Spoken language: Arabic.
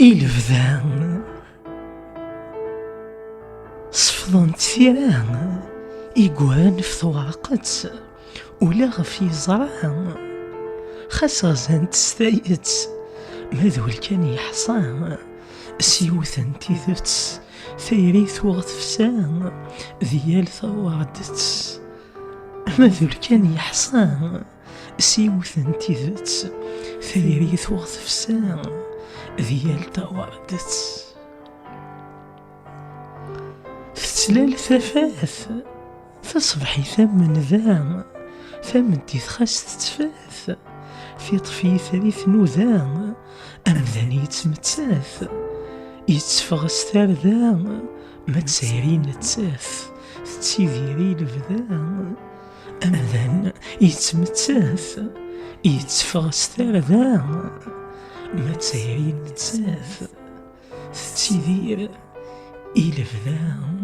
إلبدا صفضن تثيران إيقوان في ثواقت ولا غفي زرعان خاص غزان تستايت ماذول كان يحصان سيوثن تيذت ثيريث وغتفسان ذيال ثواردت ماذول كان يحصان سيوثن تيذت ثيريث وغتفسان ذيال ثواردت تتلال ثفاث تصبحي ثمن ذا ثمن تيثخاس تتفاث في طفي ثريث نوذا أمذاني يتمتاث يتفغ ستار ذا ما تسيرين نتاث تتسيذيري لبذا أمذان يتمتاث يتفغ ستار ذا ما تسيرين نتاث تتسيذير إلى بذا